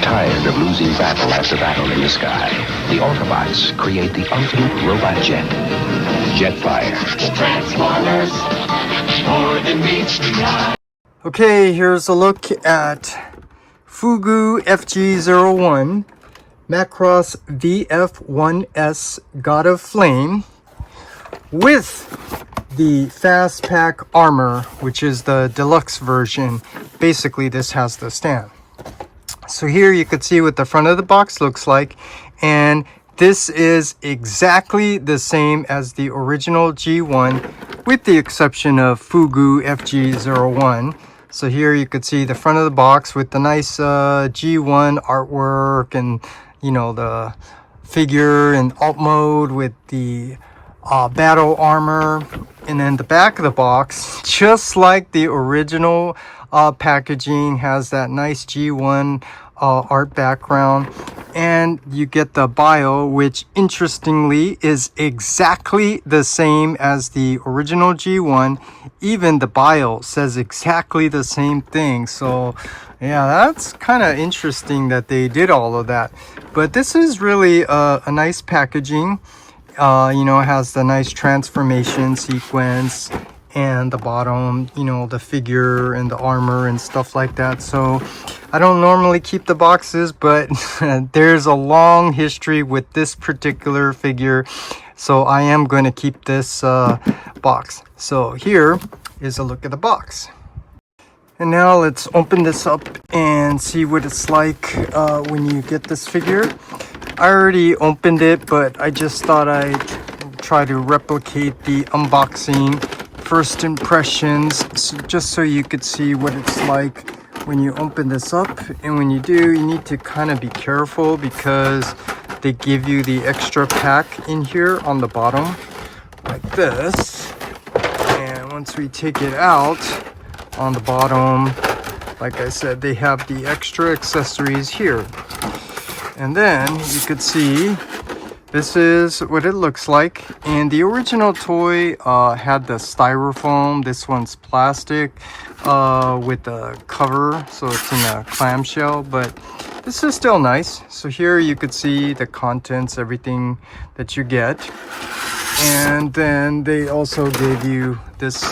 Tired of losing battle after battle in the sky, the Autobots create the ultimate robot jet, Jetfire. Transformers, more than meets the eye. Okay, here's a look at FUGU FG-01, Macross VF1S God of Flame with the Fast Pack Armor, which is the Deluxe version. Basically, this has the stand. So here you could see what the front of the box looks like, and this is exactly the same as the original G1 with the exception of FUGU FG-01. So here you could see the front of the box with the nice G1 artwork and, you know, the figure and alt mode with the battle armor. And then the back of the box, just like the original packaging, has that nice G1 art background. And you get the bio, which interestingly is exactly the same as the original G1. Even the bio says exactly the same thing. So yeah, that's kind of interesting that they did all of that. But this is really a nice packaging. You know, it has the nice transformation sequence and the bottom, you know, the figure and the armor and stuff like that. So I don't normally keep the boxes, but there's a long history with this particular figure, so I am going to keep this box. So here is a look at the box. And now let's open this up and see what it's like when you get this figure. I already opened it, but I just thought I'd try to replicate the unboxing first impressions, just so you could see what it's like when you open this up. And when you do, you need to kind of be careful because they give you the extra pack in here on the bottom like this. And once we take it out, on the bottom, like I said, they have the extra accessories here. And then you could see this is what it looks like. And the original toy had the styrofoam. This one's plastic with a cover, so it's in a clamshell, but this is still nice. So here you could see the contents, everything that you get. And then they also gave you this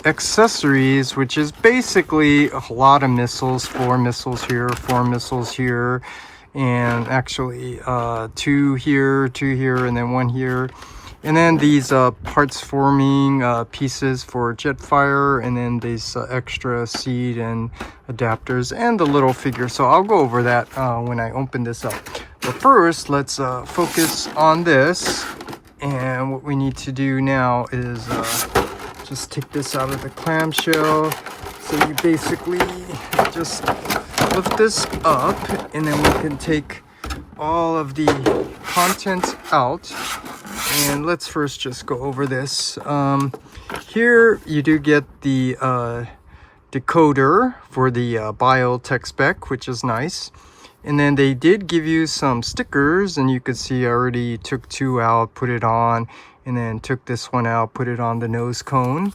accessories, which is basically a lot of missiles, 4 missiles here, 4 missiles here, and actually 2 here, 2 here, and then 1 here. And then these parts forming pieces for Jetfire, and then these extra seed and adapters and the little figure. So I'll go over that when I open this up. But first, let's focus on this. And what we need to do now is just take this out of the clamshell. So you basically just lift this up, and then we can take all of the contents out. And let's first just go over this. Here you do get the decoder for the bio tech spec, which is nice. And then they did give you some stickers, and you could see I already took 2 out, put it on, and then took this one out, put it on the nose cone.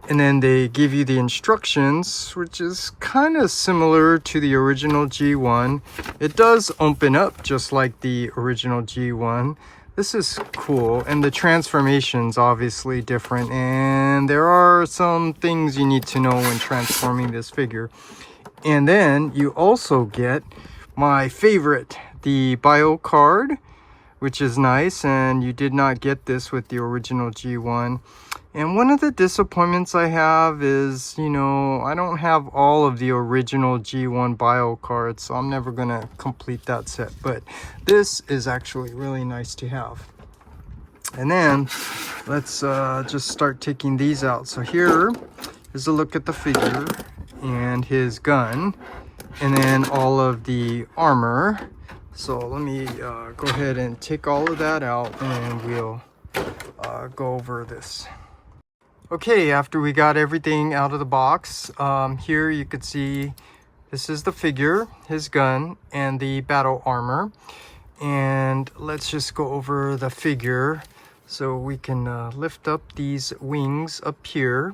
And then they give you the instructions, which is kind of similar to the original G1. It does open up just like the original G1. This is cool, and the transformation's obviously different, and there are some things you need to know when transforming this figure. And then you also get my favorite, the bio card, which is nice, and you did not get this with the original G1. And one of the disappointments I have is, you know, I don't have all of the original G1 bio cards, so I'm never gonna complete that set, but this is actually really nice to have. And then let's just start taking these out. So here is a look at the figure and his gun, and then all of the armor. So let me go ahead and take all of that out, and we'll go over this. Okay, after we got everything out of the box, here you could see this is the figure, his gun, and the battle armor. And let's just go over the figure. So we can lift up these wings up here,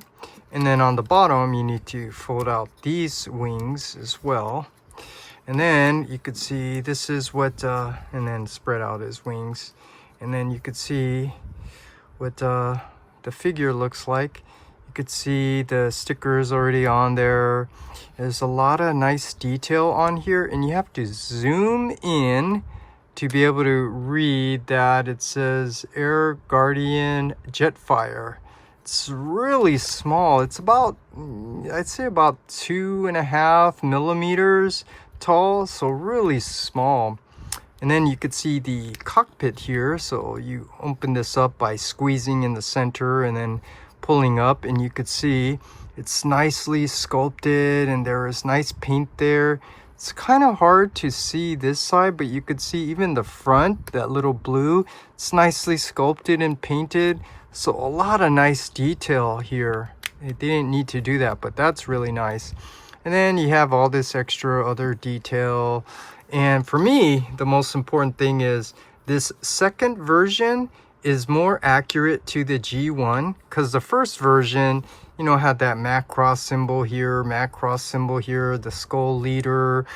and then on the bottom you need to fold out these wings as well. And then you could see this is what, and then spread out his wings. And then you could see what the figure looks like. You could see the stickers already on there. There's a lot of nice detail on here, and you have to zoom in to be able to read that it says Air Guardian Jetfire. It's really small. It's about, I'd say about 2.5 millimeters tall, so really small. And then you could see the cockpit here. So you open this up by squeezing in the center and then pulling up, and you could see it's nicely sculpted and there is nice paint there. It's kind of hard to see this side, but you could see even the front, that little blue, it's nicely sculpted and painted. So a lot of nice detail here. They didn't need to do that, but that's really nice. And then you have all this extra other detail. And for me, the most important thing is this second version is more accurate to the G1, because the first version, you know, had that Macross symbol here, the skull leader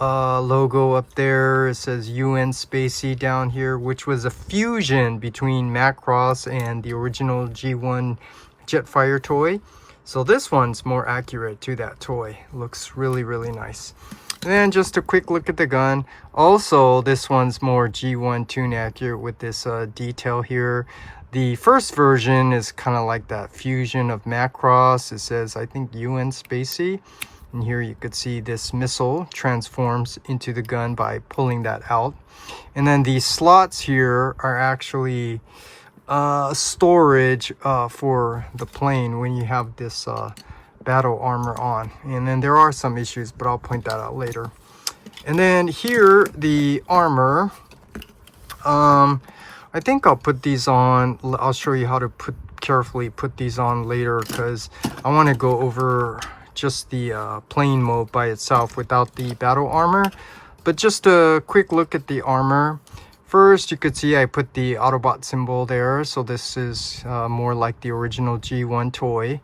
logo up there. It says UN Spacey down here, which was a fusion between Macross and the original G1 Jetfire toy. So this one's more accurate to that toy. Looks really, really nice. And then just a quick look at the gun. Also, this one's more G1 tune accurate with this detail here. The first version is kind of like that fusion of Macross. It says, I think, UN Spacey. And here you could see this missile transforms into the gun by pulling that out. And then these slots here are actually storage for the plane when you have this battle armor on. And then there are some issues, but I'll point that out later. And then here, the armor, I think I'll put these on. I'll show you how to carefully put these on later, because I want to go over just the plane mode by itself without the battle armor. But just a quick look at the armor. First, you could see I put the Autobot symbol there, so this is more like the original G1 toy.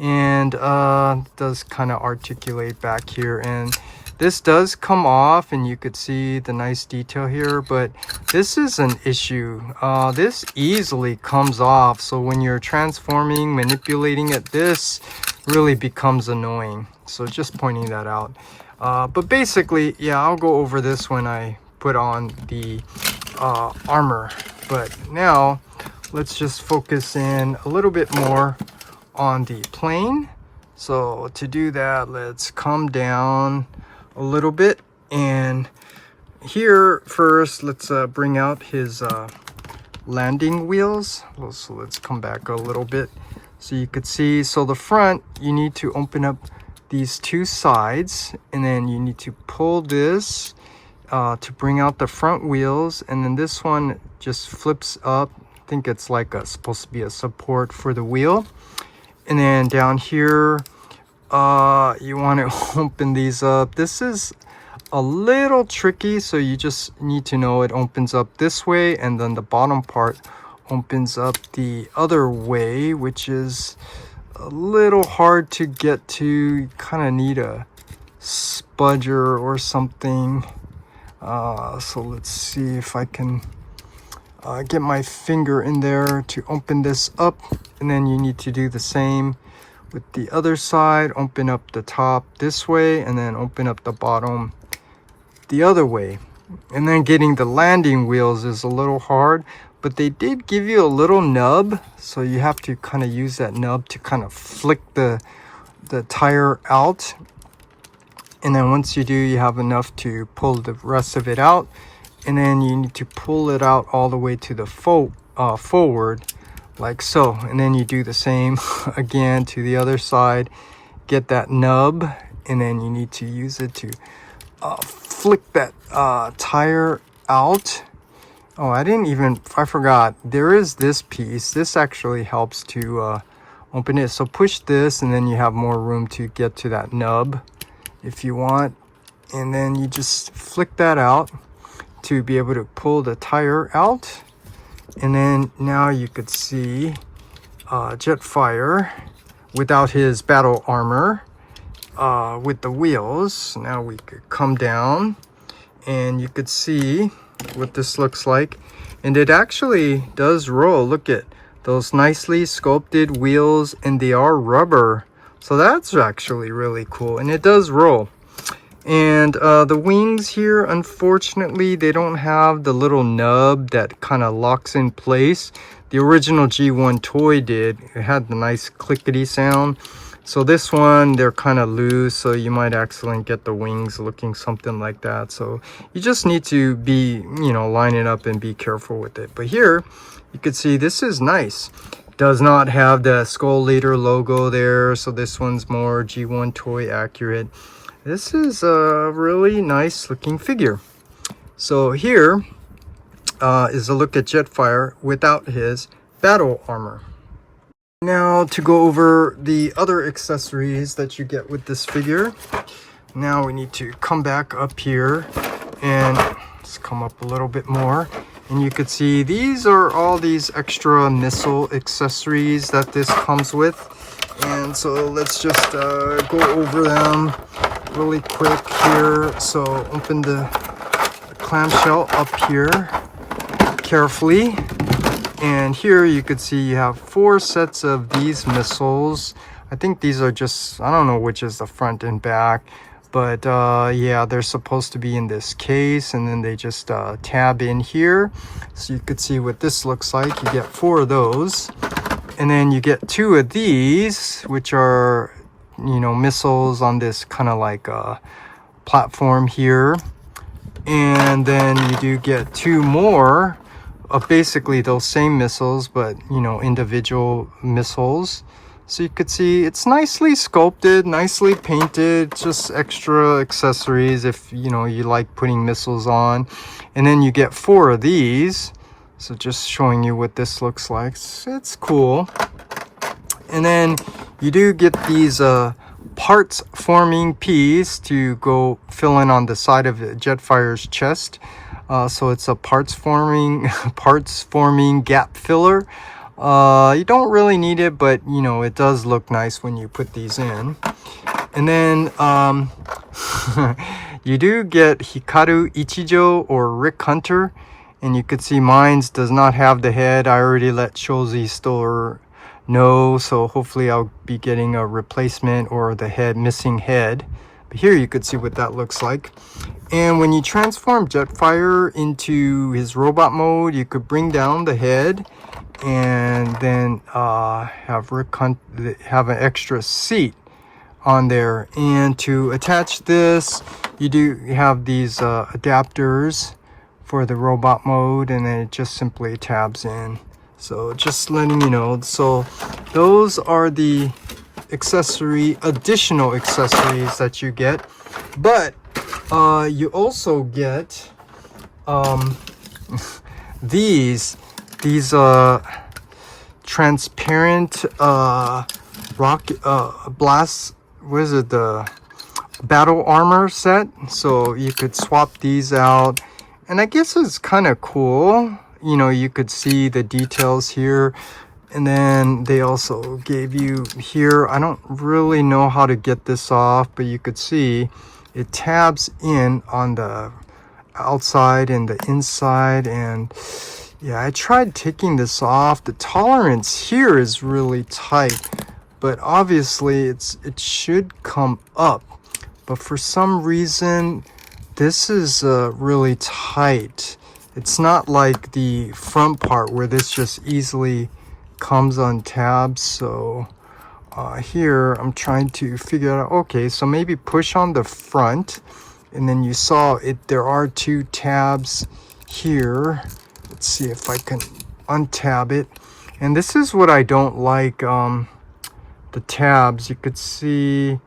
And does kind of articulate back here, and this does come off, and you could see the nice detail here, but this is an issue. This easily comes off, so when you're transforming, manipulating it, this really becomes annoying. So just pointing that out. But basically, yeah, I'll go over this when I put on the armor. But now let's just focus in a little bit more on the plane. So to do that, let's come down a little bit, and here first let's bring out his landing wheels. So let's come back a little bit so you could see. So the front, you need to open up these two sides, and then you need to pull this to bring out the front wheels, and then this one just flips up. I think it's like supposed to be a support for the wheel. And then down here, you want to open these up. This is a little tricky, so you just need to know it opens up this way, and then the bottom part opens up the other way, which is a little hard to get to. You kind of need a spudger or something. So let's see if I can get my finger in there to open this up, and then you need to do the same with the other side. Open up the top this way, and then open up the bottom the other way. And then getting the landing wheels is a little hard, but they did give you a little nub, so you have to kind of use that nub to kind of flick the tire out. And then once you do, you have enough to pull the rest of it out. And then you need to pull it out all the way to the forward, like so. And then you do the same again to the other side. Get that nub, and then you need to use it to flick that tire out. Oh, I forgot. There is this piece. This actually helps to open it. So push this, and then you have more room to get to that nub if you want. And then you just flick that out to be able to pull the tire out. And then now you could see Jetfire without his battle armor. with the wheels. Now we could come down and you could see what this looks like, and it actually does roll. Look at those nicely sculpted wheels, and they are rubber, so that's actually really cool, and it does roll. And the wings here, unfortunately, they don't have the little nub that kind of locks in place. The original G1 toy did. It had the nice clickety sound. So this one, they're kind of loose, so you might accidentally get the wings looking something like that. So you just need to be, you know, line it up and be careful with it. But here, you can see this is nice. Does not have the Skull Leader logo there, so this one's more G1 toy accurate. This is a really nice looking figure. So here is a look at Jetfire without his battle armor. Now to go over the other accessories that you get with this figure. Now we need to come back up here and let's come up a little bit more. And you could see these are all these extra missile accessories that this comes with. And so let's just go over them really quick here. So open the clamshell up here carefully. And here you could see you have 4 sets of these missiles. I think these are just, I don't know which is the front and back. But yeah, they're supposed to be in this case, and then they just tab in here. So you could see what this looks like. You get 4 of those. And then you get 2 of these, which are, you know, missiles on this kind of like platform here. And then you do get 2 more of basically those same missiles, but, you know, individual missiles. So you could see it's nicely sculpted, nicely painted, just extra accessories if, you know, you like putting missiles on. And then you get 4 of these. So just showing you what this looks like. It's cool. And then you do get these parts forming piece to go fill in on the side of Jetfire's chest. So it's a parts forming gap filler. You don't really need it, but you know, it does look nice when you put these in. And then you do get Hikaru Ichijo or Rick Hunter, and you could see mine's does not have the head. I already let Shozi store know, so hopefully I'll be getting a replacement or the head, missing head. But here you could see what that looks like. And when you transform Jetfire into his robot mode, you could bring down the head and then have an extra seat on there. And to attach this, you do have these adapters for the robot mode, and then it just simply tabs in. So just letting you know. So those are the additional accessories that you get. But you also get these transparent blast, what is it, the battle armor set. So you could swap these out, and I guess it's kind of cool. You know, you could see the details here. And then they also gave you here, I don't really know how to get this off, but you could see it tabs in on the outside and the inside. And yeah, I tried taking this off. The tolerance here is really tight, but obviously it should come up. But for some reason, this is really tight. It's not like the front part where this just easily comes on tabs. So here I'm trying to figure out, okay, so maybe push on the front, and then you saw it, there are 2 tabs here. Let's see if I can untab it. And this is what I don't like, the tabs. You could see,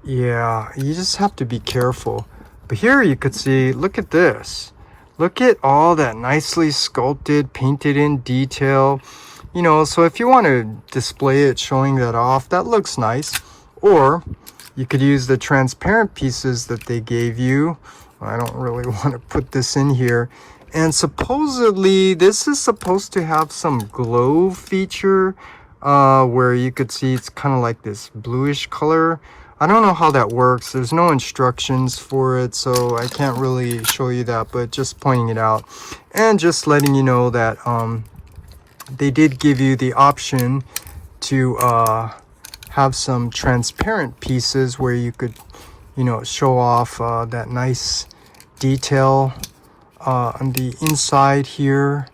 yeah, you just have to be careful. But here you could see, look at this. Look at all that nicely sculpted, painted in detail. You know, so if you want to display it showing that off, that looks nice. Or you could use the transparent pieces that they gave you. I don't really want to put this in here. And supposedly this is supposed to have some glow feature where you could see it's kind of like this bluish color. I don't know how that works. There's no instructions for it, so I can't really show you that, but just pointing it out and just letting you know that they did give you the option to have some transparent pieces where you could, you know, show off that nice detail on the inside here.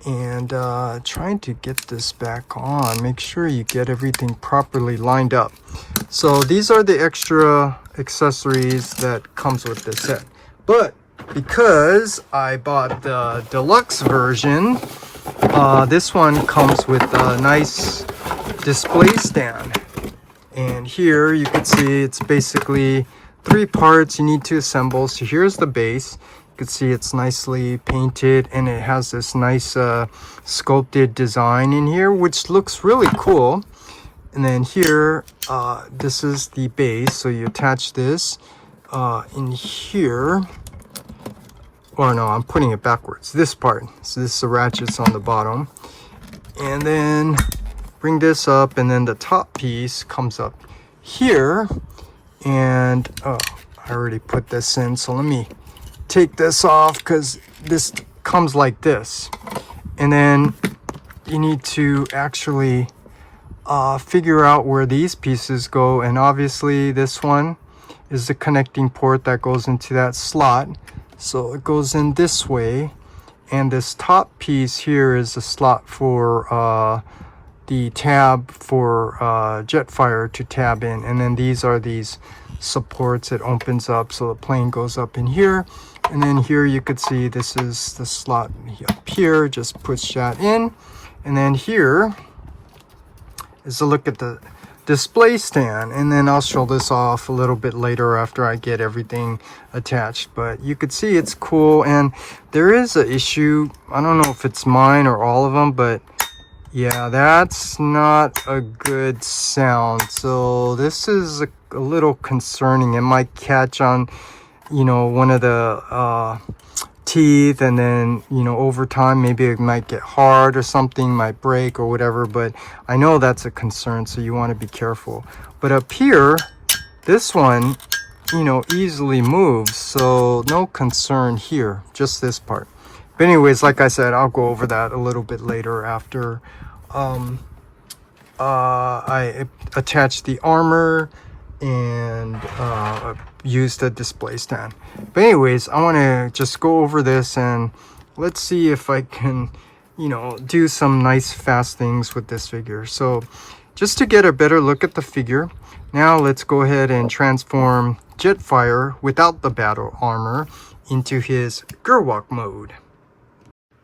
And trying to get this back on, make sure you get everything properly lined up. So these are the extra accessories that comes with this set. But because I bought the deluxe version, this one comes with a nice display stand. And here you can see it's basically 3 parts you need to assemble. So here's the base. You can see it's nicely painted, and it has this nice sculpted design in here, which looks really cool. And then here, this is the base. So you attach this in here. Or no, I'm putting it backwards. This part. So this is the ratchets on the bottom. And then bring this up, and then the top piece comes up here. And oh, I already put this in, so let me take this off because this comes like this. And then you need to actually figure out where these pieces go, and obviously this one is the connecting port that goes into that slot, so it goes in this way. And this top piece here is the slot for the tab for Jetfire to tab in, and then these are these supports. It opens up so the plane goes up in here. And then here you could see this is the slot up here, just push that in. And then here is a look at the display stand, and then I'll show this off a little bit later after I get everything attached. But you could see it's cool, and there is an issue. I don't know if it's mine or all of them, but yeah, that's not a good sound. So this is a little concerning. It might catch on, you know, one of the teeth, and then, you know, over time maybe it might get hard or something, might break or whatever. But I know that's a concern, so you want to be careful. But up here, this one, you know, easily moves, so no concern here, just this part. But anyways, like I said, I'll go over that a little bit later after I attach the armor and use the display stand. But anyways, I want to just go over this, and let's see if I can, you know, do some nice fast things with this figure. So just to get a better look at the figure, now let's go ahead and transform Jetfire without the battle armor into his Gerwalk mode.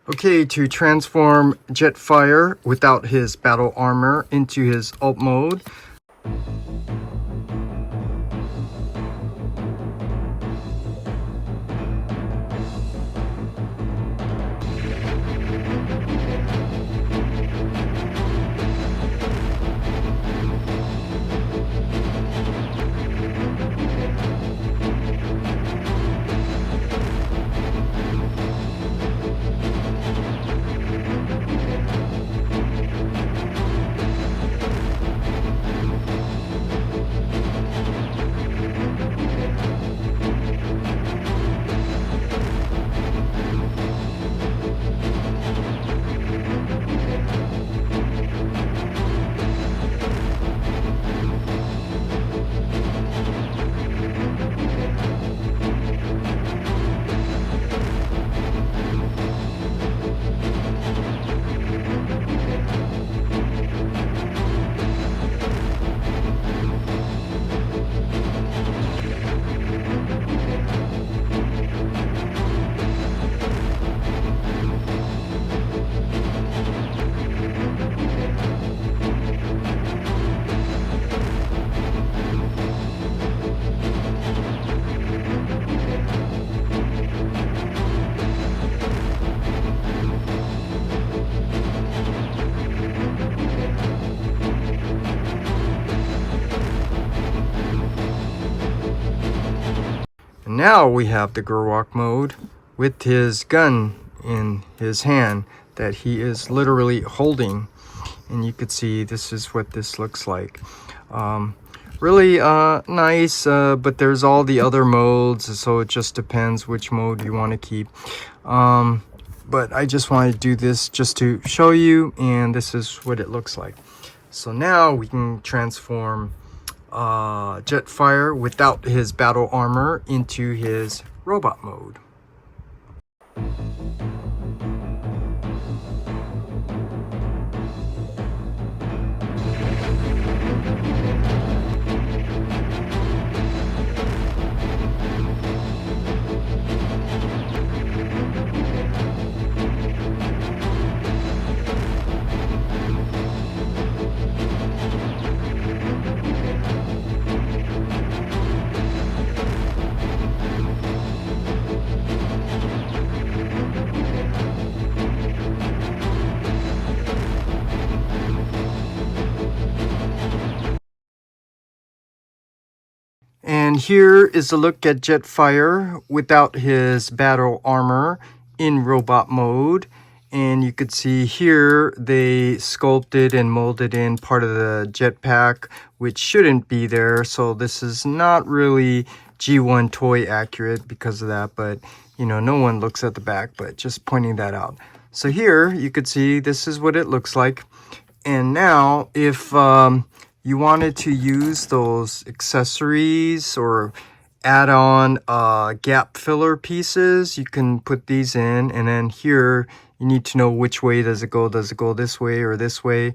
Okay, to transform Jetfire without his battle armor into his alt mode, now we have the Gerwalk mode with his gun in his hand that he is literally holding. And you could see this is what this looks like. really nice, but there's all the other modes, so it just depends which mode you want to keep. But I just wanted to do this just to show you, and this is what it looks like. So now we can transform Jetfire without his battle armor into his robot mode. And here is a look at Jetfire without his battle armor in robot mode. And you could see here they sculpted and molded in part of the jetpack, which shouldn't be there. So this is not really G1 toy accurate because of that. But, you know, no one looks at the back, but just pointing that out. So here you could see this is what it looks like. And now if you wanted to use those accessories or add-on gap filler pieces, you can put these in, and then here you need to know which way does it go. Does it go this way or this way?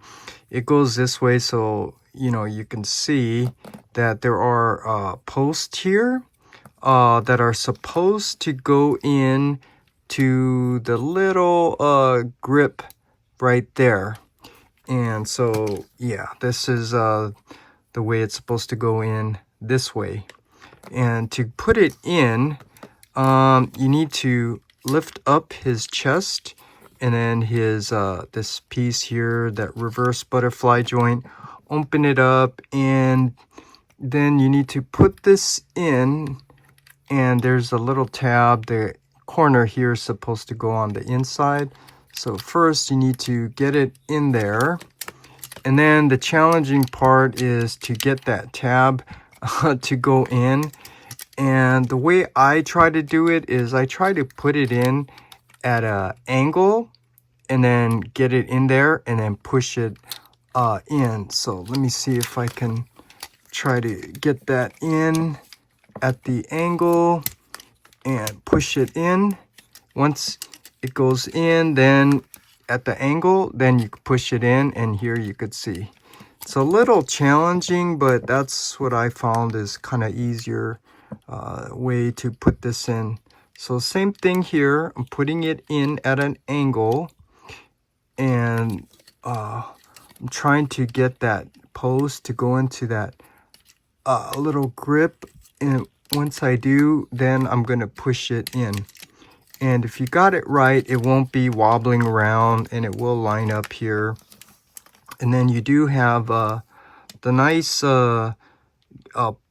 It goes this way, so you know you can see that there are posts here that are supposed to go in to the little grip right there. And so, yeah, this is the way it's supposed to go in this way. And to put it in, you need to lift up his chest, and then his this piece here, that reverse butterfly joint, open it up, and then you need to put this in, and there's a little tab. The corner here is supposed to go on the inside. So first you need to get it in there, and then the challenging part is to get that tab to go in. And the way I try to do it is I try to put it in at an angle and then get it in there and then push it in. So let me see if I can try to get that in at the angle and push it in. Once it goes in, then at the angle, then you push it in, and here you could see. It's a little challenging, but that's what I found is kind of easier way to put this in. So same thing here, I'm putting it in at an angle, and I'm trying to get that post to go into that little grip, and once I do, then I'm going to push it in. And if you got it right, it won't be wobbling around, and it will line up here. And then you do have the nice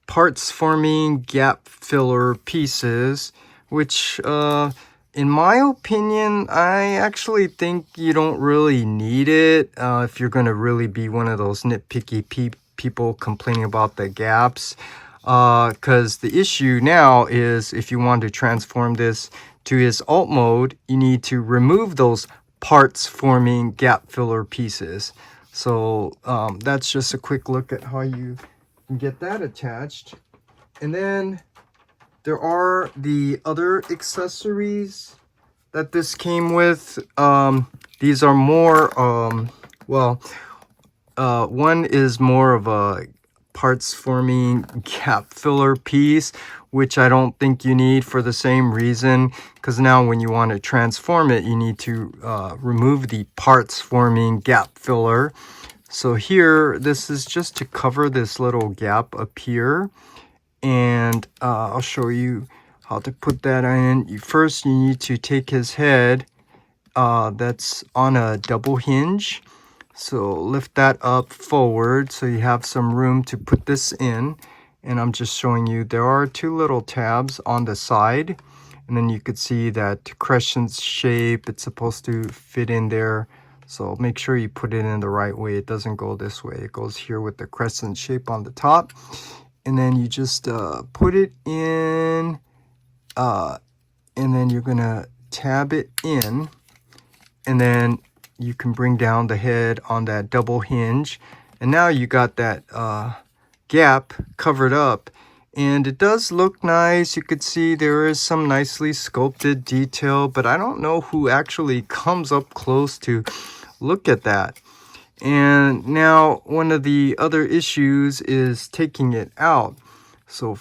parts forming gap filler pieces, which in my opinion, I actually think you don't really need it if you're going to really be one of those nitpicky people complaining about the gaps. Because the issue now is if you want to transform this to his alt mode, you need to remove those parts forming gap filler pieces. So that's just a quick look at how you can get that attached. And then there are the other accessories that this came with. These are more, one is more of a parts forming gap filler piece, which I don't think you need for the same reason, because now when you want to transform it, you need to remove the parts forming gap filler. So here, this is just to cover this little gap up here, and I'll show you how to put that in. First, you need to take his head that's on a double hinge. So lift that up forward so you have some room to put this in. And I'm just showing you there are two little tabs on the side. And then you could see that crescent shape, it's supposed to fit in there So make sure you put it in the right way. It doesn't go this way. It goes here with the crescent shape on the top. And then you just put it in, and then you're gonna tab it in, and then you can bring down the head on that double hinge. And now you got that gap covered up. And it does look nice. You could see there is some nicely sculpted detail, but I don't know who actually comes up close to look at that. And now one of the other issues is taking it out. So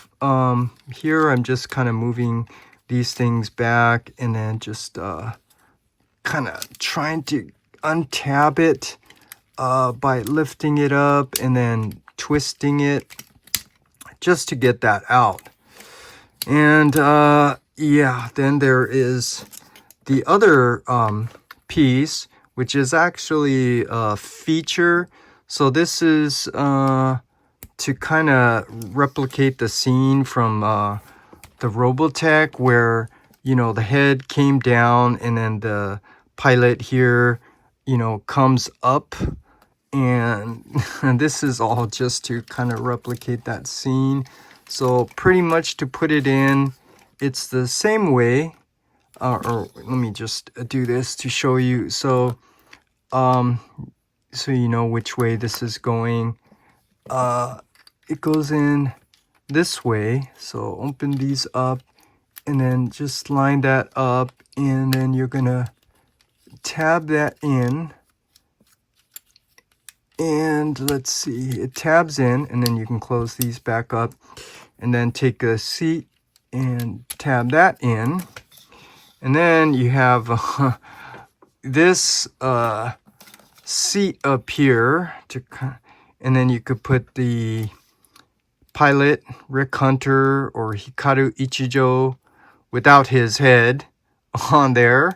here I'm just kind of moving these things back and then just kind of trying to untab it by lifting it up and then twisting it just to get that out. And yeah, then there is the other piece, which is actually a feature. So this is to kind of replicate the scene from the Robotech, where, you know, the head came down and then the pilot here, you know, comes up. And this is all just to kind of replicate that scene. So pretty much to put it in, it's the same way. Or let me just do this to show you. So so you know which way this is going. It goes in this way. So open these up and then just line that up, and then you're gonna tab that in. And let's see, it tabs in, and then you can close these back up and then take a seat and tab that in. And then you have this seat up here to, and then you could put the pilot Rick Hunter or Hikaru Ichijo without his head on there.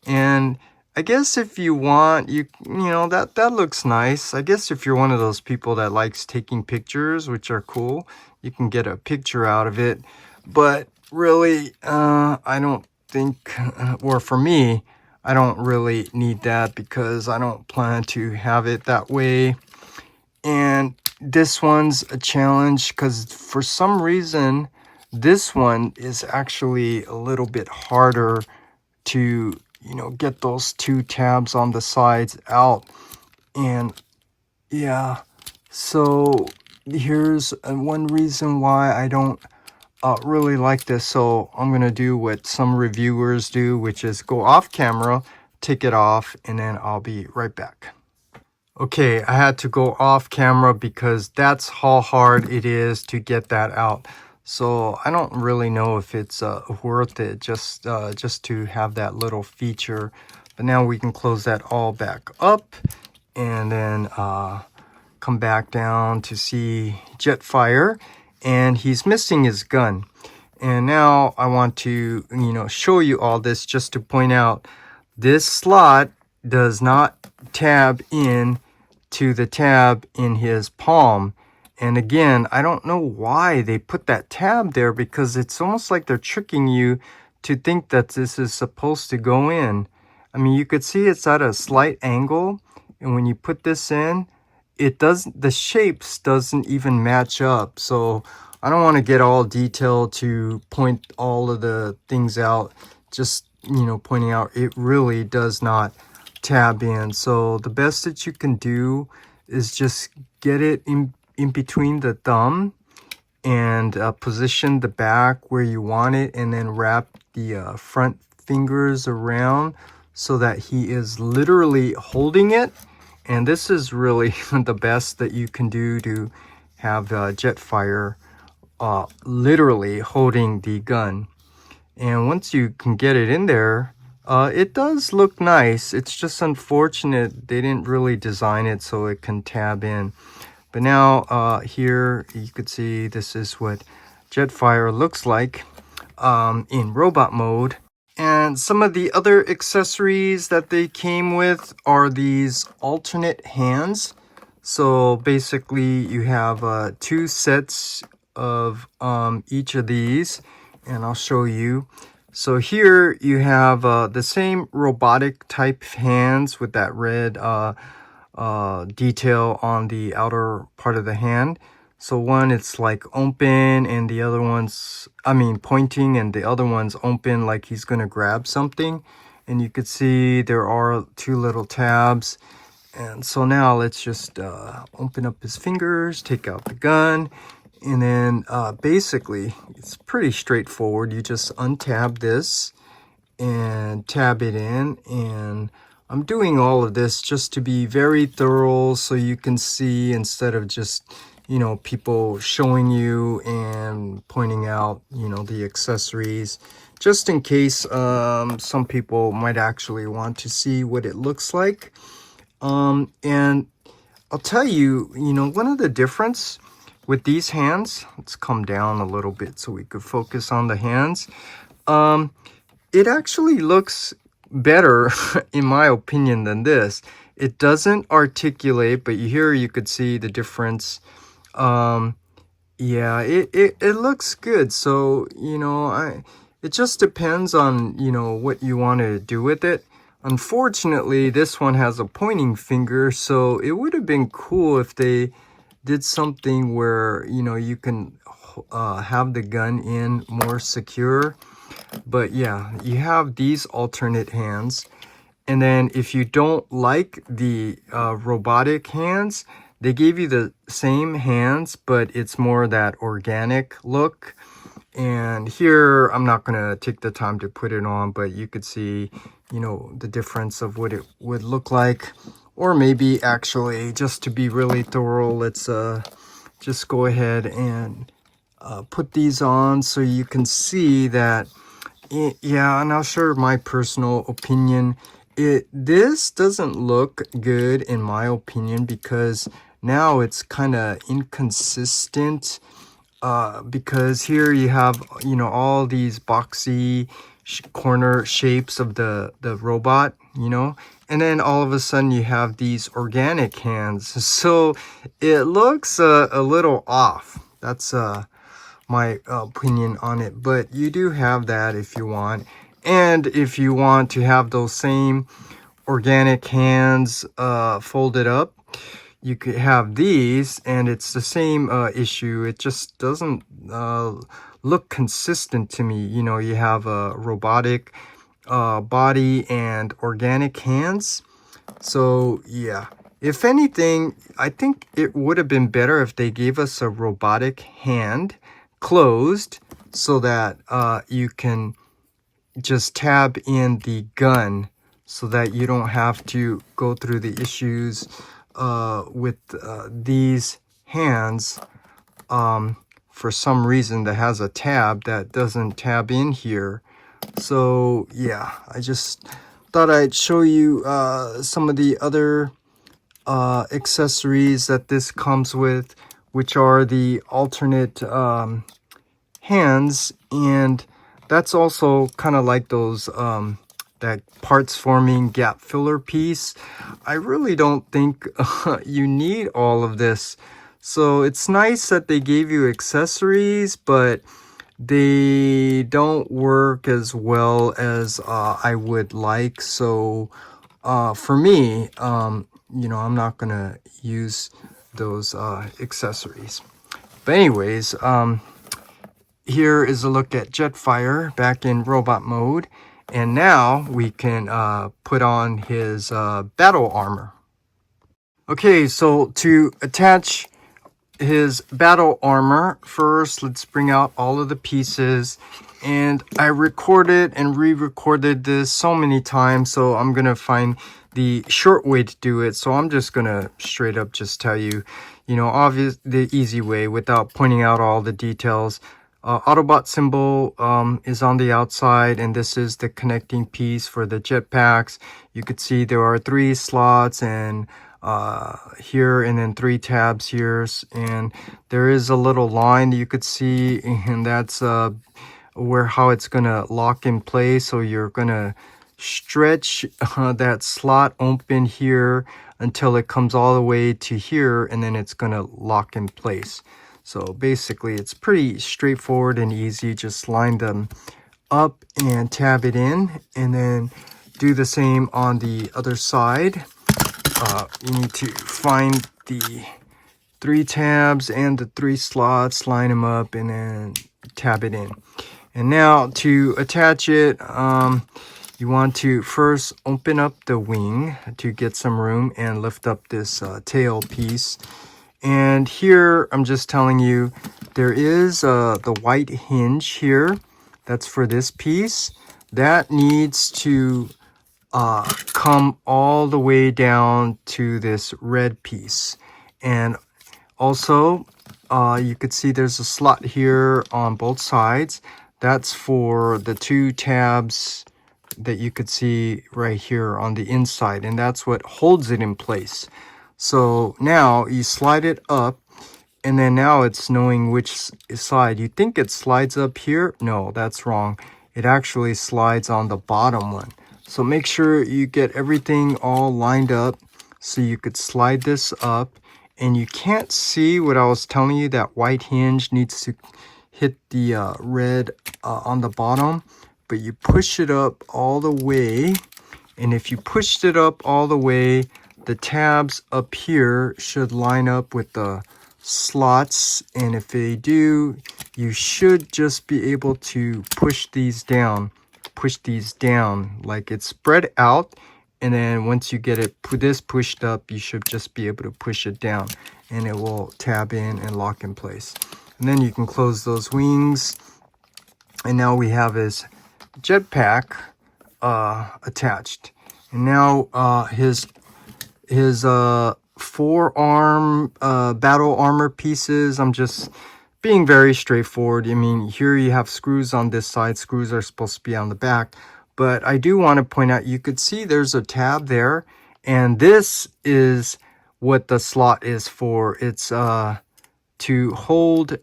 And I guess if you want, you know, that looks nice. I guess if you're one of those people that likes taking pictures, which are cool, you can get a picture out of it. But really, I don't think, or for me, I don't really need that because I don't plan to have it that way. And this one's a challenge because for some reason, this one is actually a little bit harder to, you know, get those two tabs on the sides out. And yeah, so here's one reason why I don't really like this. So I'm gonna do what some reviewers do, which is go off camera, take it off, and then I'll be right back. Okay, I had to go off camera because that's how hard it is to get that out. So I don't really know if it's worth it just to have that little feature. But now we can close that all back up and then come back down to see Jetfire. And he's missing his gun. And now I want to, you know, show you all this just to point out this slot does not tab in to the tab in his palm. And again, I don't know why they put that tab there, because it's almost like they're tricking you to think that this is supposed to go in. I mean, you could see it's at a slight angle, and when you put this in, it doesn't, the shapes doesn't even match up. So I don't want to get all detailed to point all of the things out, just, you know, pointing out it really does not tab in. So the best that you can do is just get it in between the thumb and position the back where you want it, and then wrap the front fingers around so that he is literally holding it. And this is really the best that you can do to have Jetfire literally holding the gun. And once you can get it in there, it does look nice. It's just unfortunate they didn't really design it so it can tab in. But now here you could see this is what Jetfire looks like in robot mode. And some of the other accessories that they came with are these alternate hands. So basically you have 2 sets of each of these, and I'll show you. So here you have the same robotic type hands with that red detail on the outer part of the hand. So one, it's like open, and the other one's, I mean, pointing, and the other one's open like he's gonna grab something. And you could see there are two little tabs. And so now let's just open up his fingers, take out the gun, and then basically it's pretty straightforward. You just untab this and tab it in, and I'm doing all of this just to be very thorough so you can see, instead of just, you know, people showing you and pointing out, you know, the accessories, just in case some people might actually want to see what it looks like. And I'll tell you, you know, one of the difference with these hands, let's come down a little bit so we could focus on the hands. It actually looks better, in my opinion, than this. It doesn't articulate, but here you could see the difference. Yeah, it looks good. So, you know, it just depends on, you know, what you want to do with it. Unfortunately, this one has a pointing finger, so it would have been cool if they did something where, you know, you can have the gun in more secure. But yeah, you have these alternate hands. And then if you don't like the robotic hands, they gave you the same hands, but it's more that organic look. And here, I'm not going to take the time to put it on, but you could see, you know, the difference of what it would look like. Or maybe actually, just to be really thorough, let's just go ahead and put these on so you can see that. Yeah, and I'll share my personal opinion. This doesn't look good in my opinion, because now it's kind of inconsistent. Because here you have, you know, all these boxy corner shapes of the robot, you know, and then all of a sudden you have these organic hands. So it looks a little off. That's my opinion on it, but you do have that if you want. And if you want to have those same organic hands folded up, you could have these, and it's the same issue. It just doesn't look consistent to me. You know, you have a robotic body and organic hands. So yeah, if anything, I think it would have been better if they gave us a robotic hand closed, so that you can just tab in the gun, so that you don't have to go through the issues with these hands for some reason that has a tab that doesn't tab in here. So yeah, I just thought I'd show you some of the other accessories that this comes with, which are the alternate hands. And that's also kind of like those that parts forming gap filler piece. I really don't think you need all of this. So it's nice that they gave you accessories, but they don't work as well as I would like. So for me, you know, I'm not gonna use those accessories. But anyways, here is a look at Jetfire back in robot mode. And now we can put on his battle armor. Okay, so to attach his battle armor, first let's bring out all of the pieces. And I recorded and re-recorded this so many times, so I'm gonna find the short way to do it. So I'm just gonna straight up just tell you, you know, the easy way without pointing out all the details. Autobot symbol is on the outside, and this is the connecting piece for the jetpacks. You could see there are 3 slots, and here, and then 3 tabs here, and there is a little line that you could see, and that's how it's gonna lock in place. So you're gonna stretch that slot open here until it comes all the way to here, and then it's gonna lock in place. So basically it's pretty straightforward and easy. Just line them up and tab it in, and then do the same on the other side. You need to find the 3 tabs and the 3 slots, line them up, and then tab it in. And now to attach it, you want to first open up the wing to get some room and lift up this tail piece. And here I'm just telling you, there is the white hinge here. That's for this piece. That needs to come all the way down to this red piece. And also, you could see there's a slot here on both sides. That's for the 2 tabs that you could see right here on the inside, and that's what holds it in place. So now you slide it up, and then now it's knowing which side. You think it slides up here? No, that's wrong. It actually slides on the bottom one. So make sure you get everything all lined up so you could slide this up. And you can't see what I was telling you, that white hinge needs to hit the red on the bottom. But you push it up all the way, and if you pushed it up all the way, the tabs up here should line up with the slots, and if they do, you should just be able to push these down like it's spread out, and then once you get it this pushed up, you should just be able to push it down, and it will tab in and lock in place. And then you can close those wings, and now we have his jetpack attached. And now his forearm battle armor pieces, I'm just being very straightforward. I mean, here you have screws on this side. Screws are supposed to be on the back, but I do want to point out, you could see there's a tab there, and this is what the slot is for. It's to hold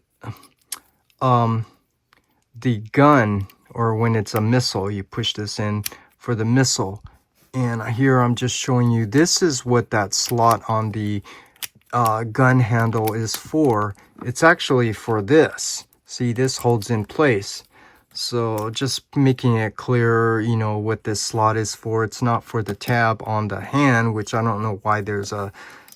the gun, or when it's a missile, you push this in for the missile. And here I'm just showing you, this is what that slot on the gun handle is for. It's actually for this. See, this holds in place. So just making it clear, you know, what this slot is for. It's not for the tab on the hand, which I don't know why there's a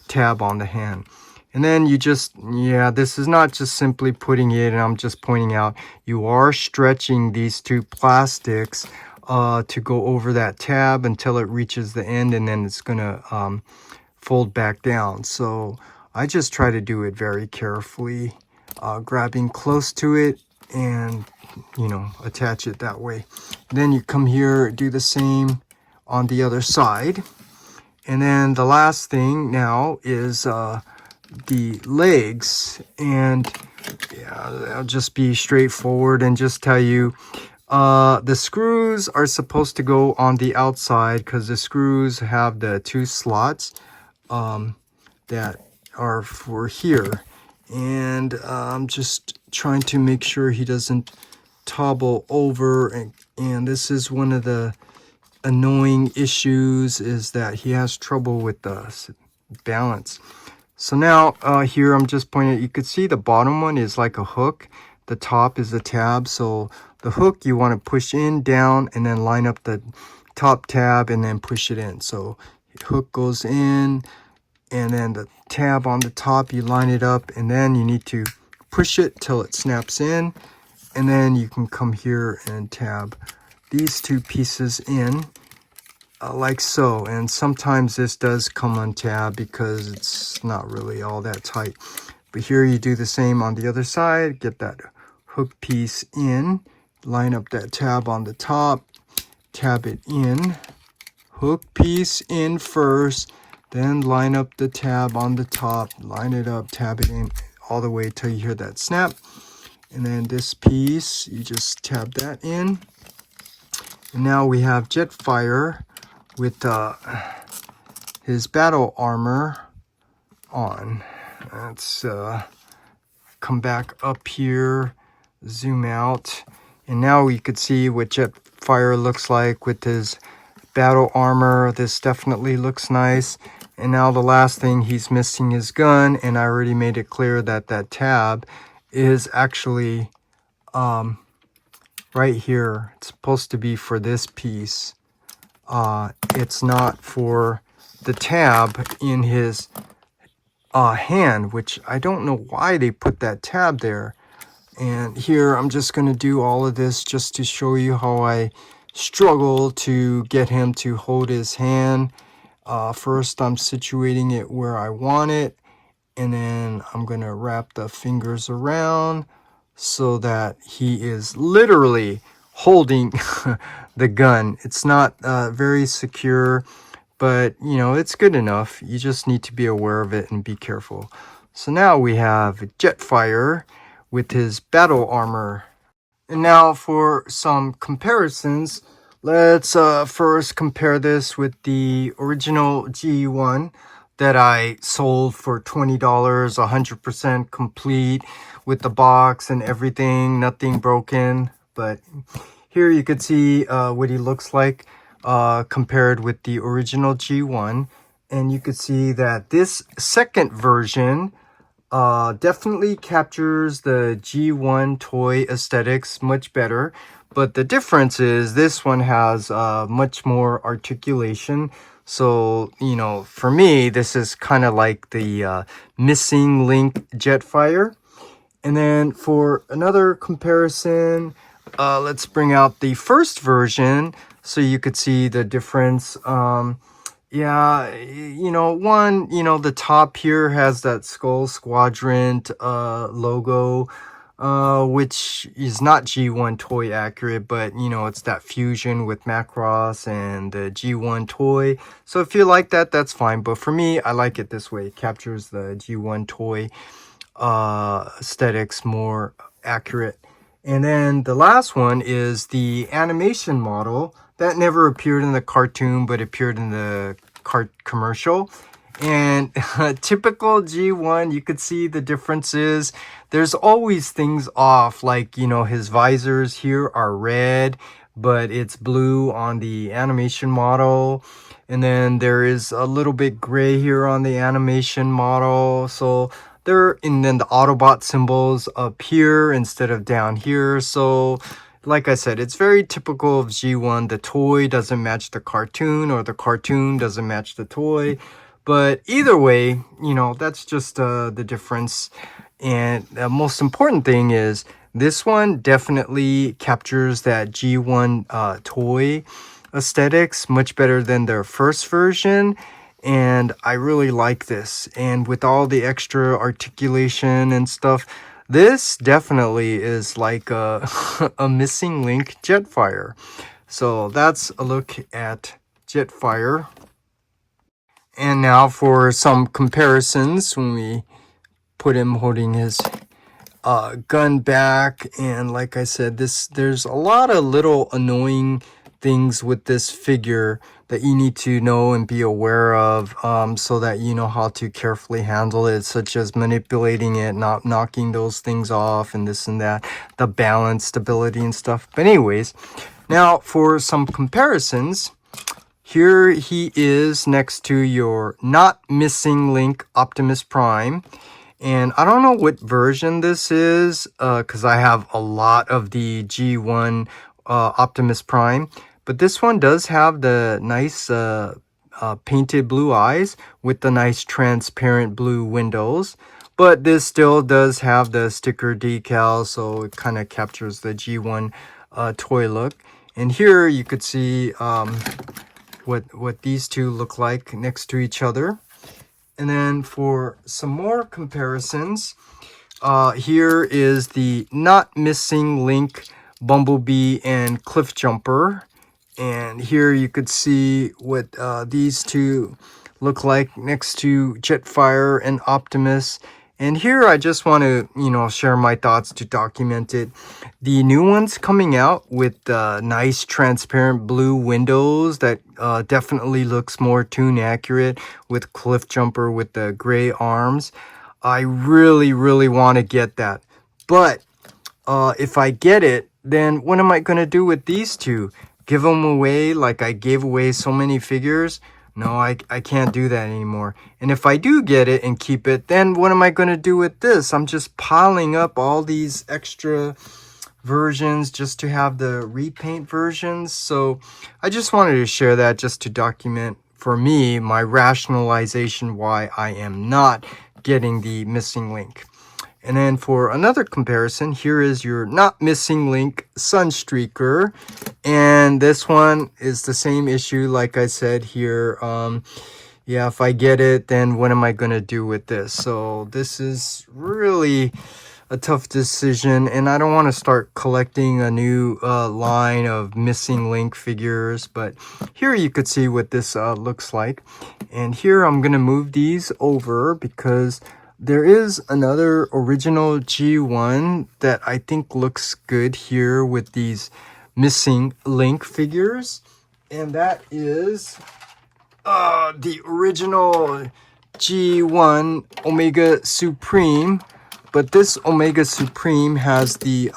tab on the hand. And then you just, yeah, this is not just simply putting it, and I'm just pointing out, you are stretching these 2 plastics to go over that tab until it reaches the end, and then it's gonna fold back down. So I just try to do it very carefully, grabbing close to it and, you know, attach it that way. Then you come here, do the same on the other side. And then the last thing now is the legs, and yeah, I'll just be straightforward and just tell you, the screws are supposed to go on the outside, because the screws have the 2 slots that are for here. And I'm just trying to make sure he doesn't topple over, and this is one of the annoying issues, is that he has trouble with the balance. So now here I'm just pointing out, you could see the bottom one is like a hook, the top is the tab. So the hook you want to push in, down, and then line up the top tab and then push it in. So hook goes in, and then the tab on the top, you line it up, and then you need to push it till it snaps in, and then you can come here and tab these 2 pieces in like so. And sometimes this does come untabbed because it's not really all that tight, but here you do the same on the other side. Get that hook piece in, line up that tab on the top, tab it in, hook piece in first, then line up the tab on the top, line it up, tab it in all the way till you hear that snap. And then this piece, you just tab that in. And now we have Jetfire with his battle armor on. Let's come back up here, zoom out, and now we could see what Jetfire looks like with his battle armor. This definitely looks nice. And now the last thing, he's missing his gun, and I already made it clear that that tab is actually right here. It's supposed to be for this piece. It's not for the tab in his hand, which I don't know why they put that tab there. And here I'm just going to do all of this just to show you how I struggle to get him to hold his hand. First I'm situating it where I want it, and then I'm going to wrap the fingers around so that he is literally holding the gun. It's not very secure, but you know, it's good enough. You just need to be aware of it and be careful. So now we have Jetfire with his battle armor. And now for some comparisons, let's first compare this with the original G1 that I sold for $20, 100% complete with the box and everything, nothing broken. But here you could see what he looks like compared with the original G1. And you could see that this second version definitely captures the G1 toy aesthetics much better. But the difference is this one has much more articulation. So, you know, for me, this is kind of like the missing link Jetfire. And then for another comparison, let's bring out the first version so you could see the difference. Yeah, you know, the top here has that Skull Squadron logo, which is not G1 toy accurate, but you know, it's that fusion with Macross and the G1 toy. So if you like that, that's fine. But for me, I like it this way. It captures the G1 toy aesthetics more accurate. And then the last one is the animation model that never appeared in the cartoon but appeared in the commercial. And typical G1, you could see the differences. There's always things off, like, you know, his visors here are red but it's blue on the animation model. And then there is a little bit gray here on the animation model. So and then the Autobot symbols up here instead of down here. So like I said, it's very typical of G1. The toy doesn't match the cartoon, or the cartoon doesn't match the toy. But either way, you know, that's just the difference. And the most important thing is this one definitely captures that G1 toy aesthetics much better than their first version. And I really like this. And with all the extra articulation and stuff, this definitely is like a, a missing link Jetfire. So that's a look at Jetfire. And now for some comparisons when we put him holding his gun back. And like I said, there's a lot of little annoying things with this figure that you need to know and be aware of, so that you know how to carefully handle it, such as manipulating it, not knocking those things off and this and that, the balance, stability and stuff. But anyways, now for some comparisons, here he is next to your not missing link Optimus Prime. And I don't know what version this is, because I have a lot of the G1 Optimus Prime. But this one does have the nice painted blue eyes with the nice transparent blue windows. But this still does have the sticker decal, so it kind of captures the G1 toy look. And here you could see what these two look like next to each other. And then for some more comparisons, here is the not missing link Bumblebee and Cliff Jumper. And here you could see what these two look like next to Jetfire and Optimus. And here I just want to, you know, share my thoughts to document it. The new one's coming out with nice transparent blue windows that definitely looks more tune accurate, with Cliff Jumper with the gray arms. I really, really want to get that. But if I get it, then what am I going to do with these two? Give them away like I gave away so many figures? No, I can't do that anymore. And if I do get it and keep it, then what am I going to do with this? I'm just piling up all these extra versions just to have the repaint versions. So I just wanted to share that just to document for me my rationalization why I am not getting the missing link. And then for another comparison, here is your not missing link Sunstreaker. And this one is the same issue like I said here. Yeah, if I get it, then what am I going to do with this? So this is really a tough decision, and I don't want to start collecting a new line of missing link figures, but here you could see what this looks like. And here I'm going to move these over because there is another original G1 that I think looks good here with these missing link figures, and that is the original G1 Omega Supreme. But this Omega Supreme has the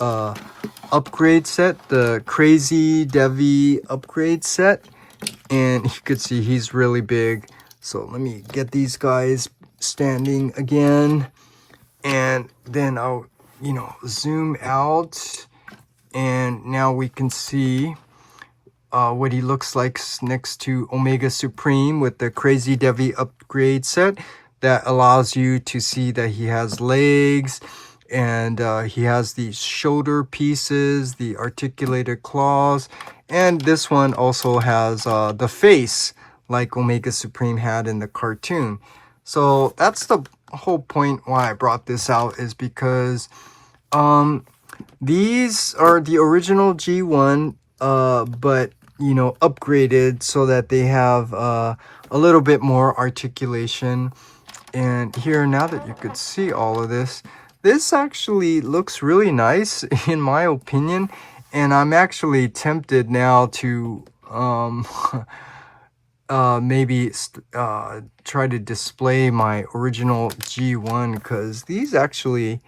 upgrade set, the Crazy Devi upgrade set. And you could see he's really big. So let me get these guys standing again. And then I'll, zoom out. And now we can see what he looks like next to Omega Supreme with the Crazy Devi upgrade set. That allows you to see that he has legs and he has these shoulder pieces, the articulated claws, and this one also has the face like Omega Supreme had in the cartoon. So that's the whole point why I brought this out, is because these are the original G1 but upgraded so that they have a little bit more articulation. And here, now that you could see all of this, this actually looks really nice in my opinion. And I'm actually tempted now to maybe try to display my original G1 because these actually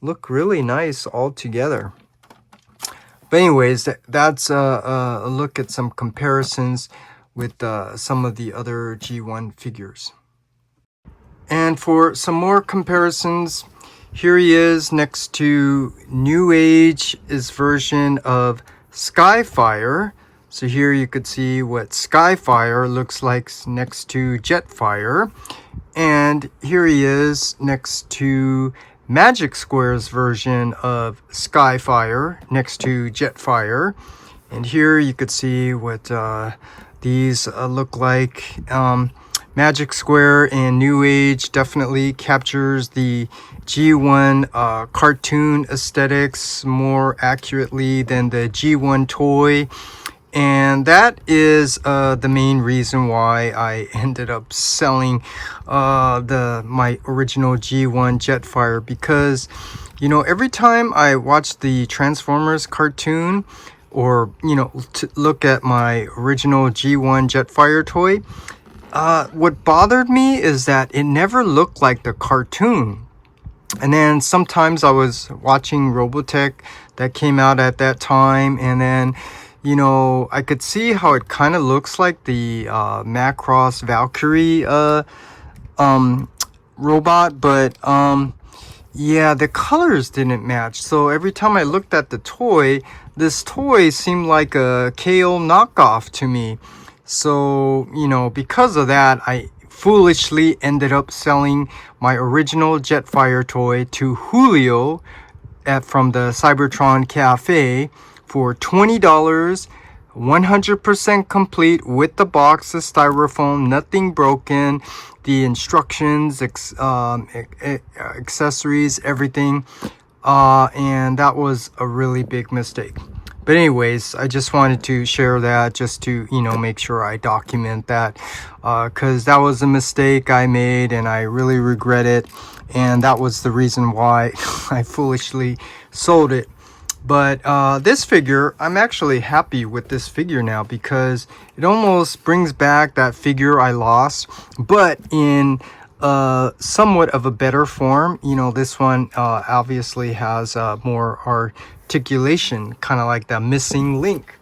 look really nice all together. But anyways, that's a look at some comparisons with some of the other G1 figures. And for some more comparisons, here he is next to New Age's version of Skyfire. So here you could see what Skyfire looks like next to Jetfire. And here he is next to Magic Square's version of Skyfire next to Jetfire. And here you could see what these look like. Magic Square and New Age definitely captures the G1 cartoon aesthetics more accurately than the G1 toy. And that is the main reason why I ended up selling my original G1 Jetfire, because every time I watch the Transformers cartoon or to look at my original G1 Jetfire toy, what bothered me is that it never looked like the cartoon. And then sometimes I was watching Robotech that came out at that time, and then I could see how it kind of looks like the Macross Valkyrie robot, but yeah, the colors didn't match. So every time I looked at the toy, this toy seemed like a KO knockoff to me. So, because of that, I foolishly ended up selling my original Jetfire toy to Julio from the Cybertron Cafe for $20, 100% complete with the box, the styrofoam, nothing broken, the instructions, accessories, everything. And that was a really big mistake. But anyways, I just wanted to share that just to, make sure I document that, because that was a mistake I made and I really regret it. And that was the reason why I foolishly sold it. But this figure, I'm actually happy with this figure now because it almost brings back that figure I lost, but in somewhat of a better form. This one obviously has more articulation, kind of like the missing link.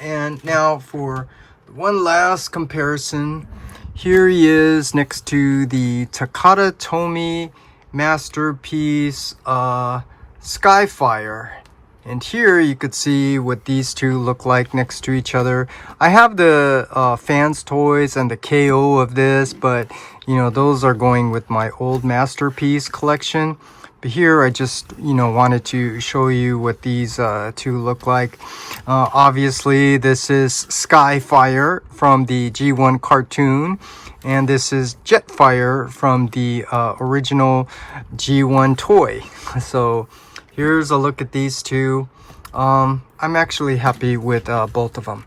And now for one last comparison, here he is next to the Takata Tomy masterpiece Skyfire. And here you could see what these two look like next to each other. I have the fans toys and the KO of this, but you know, those are going with my old masterpiece collection. But here I just, you know, wanted to show you what these two look like. Obviously this is Skyfire from the G1 cartoon, and this is Jetfire from the original G1 toy. So here's a look at these two. I'm actually happy with both of them.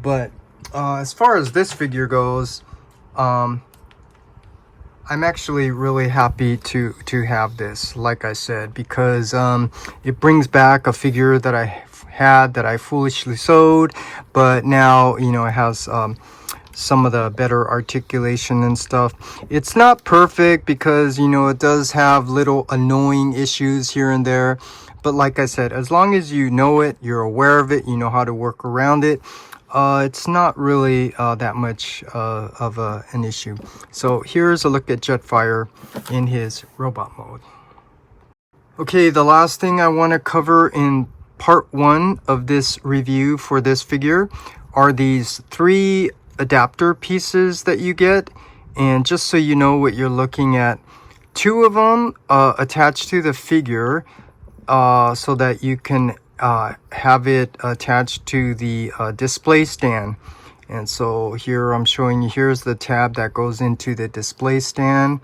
But as far as this figure goes, I'm actually really happy to have this, like I said, because it brings back a figure that I had that I foolishly sold, but now, you know, it has some of the better articulation and stuff. It's not perfect because, you know, it does have little annoying issues here and there, but like I said, as long as you know it, you're aware of it, you know how to work around it, it's not really that much of an issue. So here's a look at Jetfire in his robot mode. Okay, the last thing I want to cover in part 1 of this review for this figure are these 3 adapter pieces that you get. And just so you know what you're looking at, 2 of them attached to the figure so that you can have it attached to the display stand. And so here I'm showing you, here's the tab that goes into the display stand,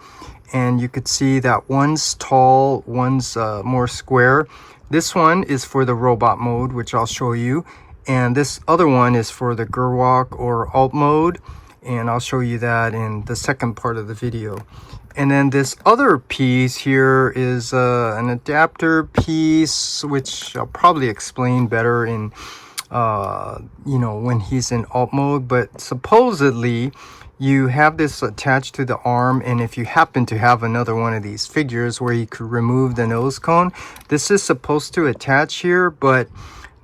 and you could see that one's tall, one's more square. This one is for the robot mode, which I'll show you, and this other one is for the Gerwalk or alt mode, and I'll show you that in the second part of the video. And then this other piece here is an adapter piece, which I'll probably explain better in, you know, when he's in alt mode. But supposedly, you have this attached to the arm, and if you happen to have another one of these figures where you could remove the nose cone, this is supposed to attach here, but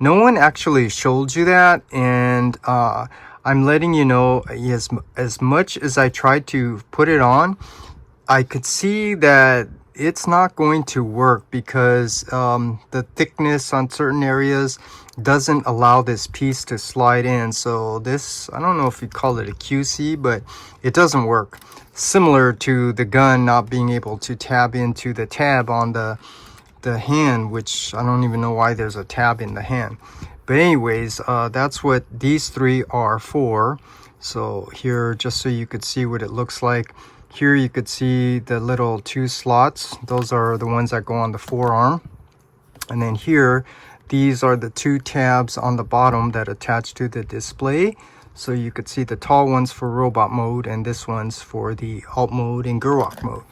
no one actually showed you that. And I'm letting you know, as much as I tried to put it on, I could see that it's not going to work because the thickness on certain areas doesn't allow this piece to slide in. So this, I don't know if you call it a QC, but it doesn't work. Similar to the gun not being able to tab into the tab on the hand, which I don't even know why there's a tab in the hand. But anyways, that's what these 3 are for. So here, just so you could see what it looks like. Here you could see the little 2 slots. Those are the ones that go on the forearm. And then here, these are the 2 tabs on the bottom that attach to the display. So you could see the tall ones for robot mode, and this one's for the alt mode and Gerwalk mode.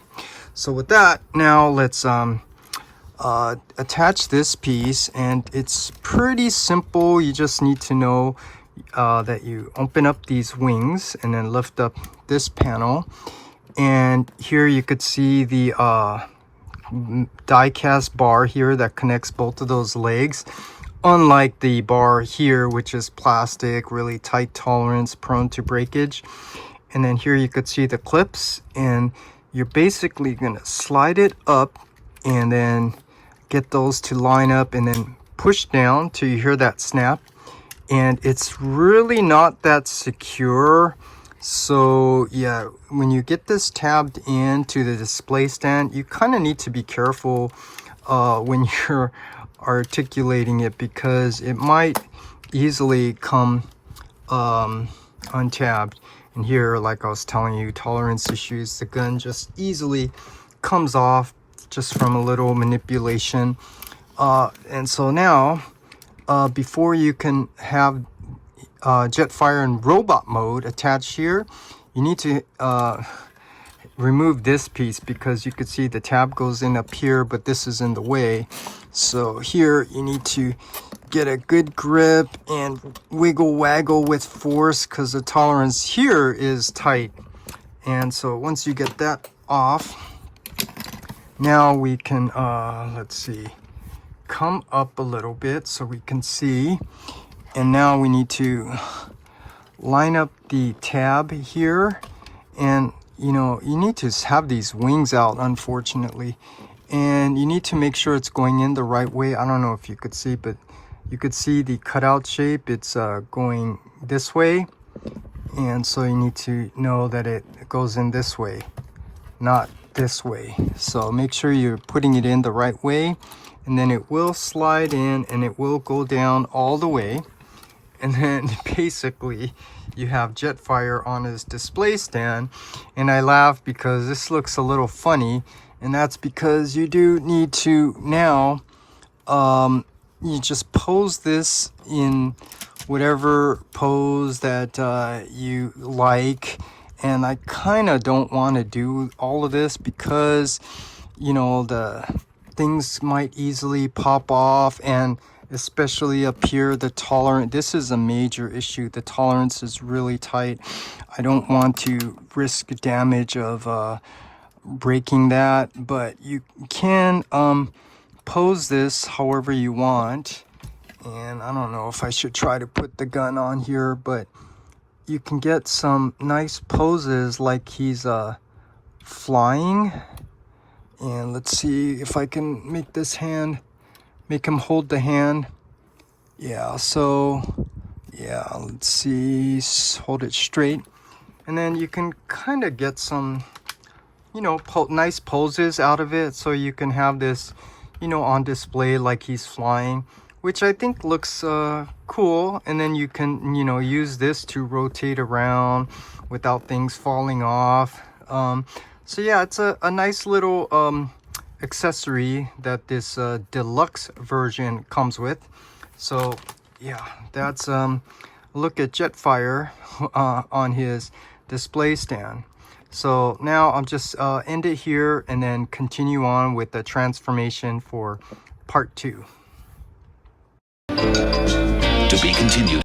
So with that, now let's attach this piece, and it's pretty simple. You just need to know that you open up these wings and then lift up this panel. And here you could see the die-cast bar here that connects both of those legs, unlike the bar here, which is plastic, really tight tolerance, prone to breakage. And then here you could see the clips, and you're basically going to slide it up and then get those to line up and then push down till you hear that snap. And it's really not that secure. So yeah, when you get this tabbed into the display stand, you kind of need to be careful when you're articulating it, because it might easily come untabbed. And here, like I was telling you, tolerance issues, the gun just easily comes off just from a little manipulation. And so now, before you can have Jetfire in robot mode attached here, you need to remove this piece, because you could see the tab goes in up here, but this is in the way. So here you need to get a good grip and wiggle waggle with force, because the tolerance here is tight. And so once you get that off, now we can let's see, come up a little bit so we can see. And now we need to line up the tab here, and you know, you need to have these wings out, unfortunately. and you need to make sure it's going in the right way. I don't know if you could see, but you could see the cutout shape. It's going this way, and so you need to know that it goes in this way, not this way. So make sure you're putting it in the right way, and then it will slide in and it will go down all the way. And then basically you have Jetfire on his display stand. And I laugh because this looks a little funny, and that's because you do need to now you just pose this in whatever pose that you like. And I kind of don't want to do all of this because, you know, the things might easily pop off, and especially up here, the tolerance, this is a major issue. The tolerance is really tight. I don't want to risk damage of breaking that, but you can pose this however you want. And I don't know if I should try to put the gun on here, but you can get some nice poses like he's flying. And let's see if I can make this hand, make him hold the hand. Yeah, so yeah, let's see, hold it straight. And then you can kind of get some, you know, nice poses out of it, so you can have this, you know, on display like he's flying, which I think looks cool. And then you can, you know, use this to rotate around without things falling off. So yeah, it's a nice little accessory that this deluxe version comes with. So yeah, that's look at Jetfire on his display stand. So now I'll just end it here and then continue on with the transformation for part 2. To be continued.